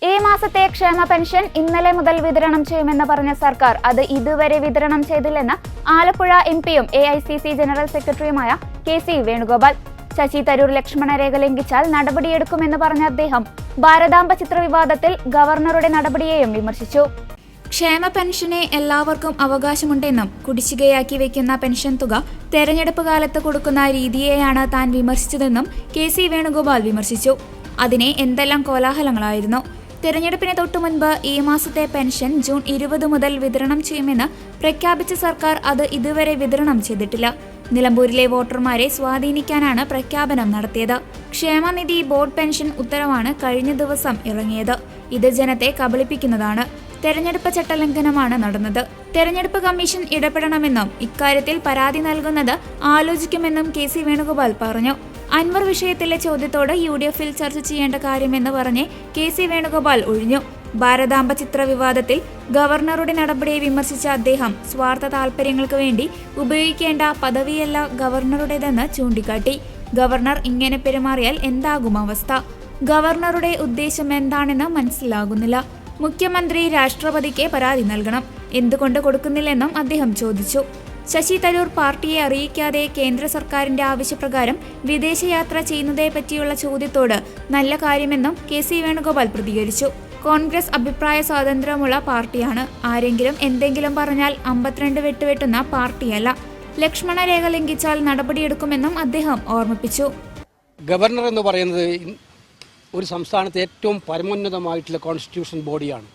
ഈ മാസത്തെ ക്ഷേമ പെൻഷൻ ഇന്നലെ മുതൽ വിതരണം ചെയ്യുമെന്ന് പറഞ്ഞ സർക്കാർ അത് ഇതുവരെ വിതരണം ചെയ്തില്ലെന്ന് ആലപ്പുഴ എംപിയും AICC ജനറൽ സെക്രട്ടറിയുമായ KC വേണുഗോപാൽ. ശശി തരൂർ ലക്ഷ്മണരേഖ ലംഘിച്ചാൽ നടപടിയെടുക്കുമെന്ന് പറഞ്ഞ അദ്ദേഹം ഭാരതാംബ ചിത്ര വിവാദത്തിൽ ഗവർണറുടെ നടപടിയെയും വിമർശിച്ചു. ക്ഷേമ പെൻഷനെ എല്ലാവർക്കും അവകാശമുണ്ടെന്നും കുടിശ്ശികയാക്കി വെക്കുന്ന പെൻഷൻ തുക തെരഞ്ഞെടുപ്പ് കാലത്ത് കൊടുക്കുന്ന രീതിയെയാണ് താൻ വിമർശിച്ചതെന്നും KC വേണുഗോപാൽ വിമർശിച്ചു. അതിനെ എന്തെല്ലാം കോലാഹലങ്ങളായിരുന്നു. തെരഞ്ഞെടുപ്പിന് തൊട്ടുമുൻപ് ഈ മാസത്തെ പെൻഷൻ ജൂൺ 20 മുതൽ വിതരണം ചെയ്യുമെന്ന് പ്രഖ്യാപിച്ച സർക്കാർ അത് ഇതുവരെ വിതരണം ചെയ്തിട്ടില്ല. നിലമ്പൂരിലെ വോട്ടർമാരെ സ്വാധീനിക്കാനാണ് പ്രഖ്യാപനം നടത്തിയത്. ക്ഷേമനിധി ബോർഡ് പെൻഷൻ ഉത്തരവാണ് കഴിഞ്ഞ ദിവസം ഇറങ്ങിയത്. ഇത് ജനത്തെ കബളിപ്പിക്കുന്നതാണ്. തെരഞ്ഞെടുപ്പ് ചട്ടലംഘനമാണ് നടന്നത്. തെരഞ്ഞെടുപ്പ് കമ്മീഷൻ ഇടപെടണമെന്നും ഇക്കാര്യത്തിൽ പരാതി നൽകുന്നത് ആലോചിക്കുമെന്നും KC വേണുഗോപാൽ പറഞ്ഞു. അൻവർ വിഷയത്തിലെ ചോദ്യത്തോട് UDF-ൽ ചർച്ച ചെയ്യേണ്ട കാര്യമെന്ന് പറഞ്ഞ് KC വേണുഗോപാൽ ഒഴിഞ്ഞു. ഭാരതാംബ ചിത്ര വിവാദത്തിൽ ഗവർണറുടെ നടപടിയെ വിമർശിച്ച അദ്ദേഹം സ്വാർത്ഥ താൽപര്യങ്ങൾക്ക് വേണ്ടി ഉപയോഗിക്കേണ്ട പദവിയല്ല ഗവർണറുടേതെന്ന് ചൂണ്ടിക്കാട്ടി. ഗവർണർ ഇങ്ങനെ പെരുമാറിയാൽ എന്താകും അവസ്ഥ? ഗവർണറുടെ ഉദ്ദേശം എന്താണെന്ന് മനസ്സിലാകുന്നില്ല. മുഖ്യമന്ത്രി രാഷ്ട്രപതിക്ക് പരാതി നൽകണം. എന്തുകൊണ്ട് കൊടുക്കുന്നില്ലെന്നും അദ്ദേഹം ചോദിച്ചു. ശശി തരൂർ പാർട്ടിയെ അറിയിക്കാതെ കേന്ദ്ര സർക്കാരിന്റെ ആവശ്യപ്രകാരം വിദേശയാത്ര ചെയ്യുന്നതിനെപ്പറ്റിയുള്ള ചോദ്യത്തോട് നല്ല കാര്യമെന്നും KC വേണുഗോപാൽ പ്രതികരിച്ചു. കോൺഗ്രസ് അഭിപ്രായ സ്വാതന്ത്ര്യമുള്ള പാർട്ടിയാണ്. ആരെങ്കിലും എന്തെങ്കിലും പറഞ്ഞാൽ 52 വെട്ടുവെട്ടുന്ന പാർട്ടിയല്ല. ലക്ഷ്മണരേഖ ലംഘിച്ചാൽ നടപടിയെടുക്കുമെന്നും അദ്ദേഹം ഓർമ്മിപ്പിച്ചു. ഗവർണർ എന്ന് പറയുന്നത് ഒരു സംസ്ഥാനത്തെ ഏറ്റവും പരമോന്നതമായിട്ടുള്ള കോൺസ്റ്റിറ്റ്യൂഷൻ ബോഡിയാണ്.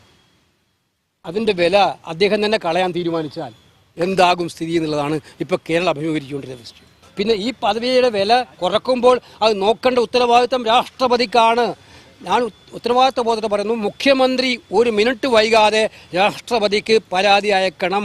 അതിൻ്റെ വില അദ്ദേഹം തന്നെ കളയാൻ തീരുമാനിച്ചാൽ എന്താകും സ്ഥിതി എന്നുള്ളതാണ് ഇപ്പോൾ കേരളം അഭിമുഖീകരിച്ചുകൊണ്ടിരുന്നത്. പിന്നെ ഈ പദവിയുടെ വില കുറക്കുമ്പോൾ അത് നോക്കേണ്ട ഉത്തരവാദിത്തം രാഷ്ട്രപതിക്കാണ്. ഞാൻ ഉത്തരവാദിത്വ ബോധത്തെ പറയുന്നു. മുഖ്യമന്ത്രി 1 മിനിറ്റ് വൈകാതെ രാഷ്ട്രപതിക്ക് പരാതി അയക്കണം.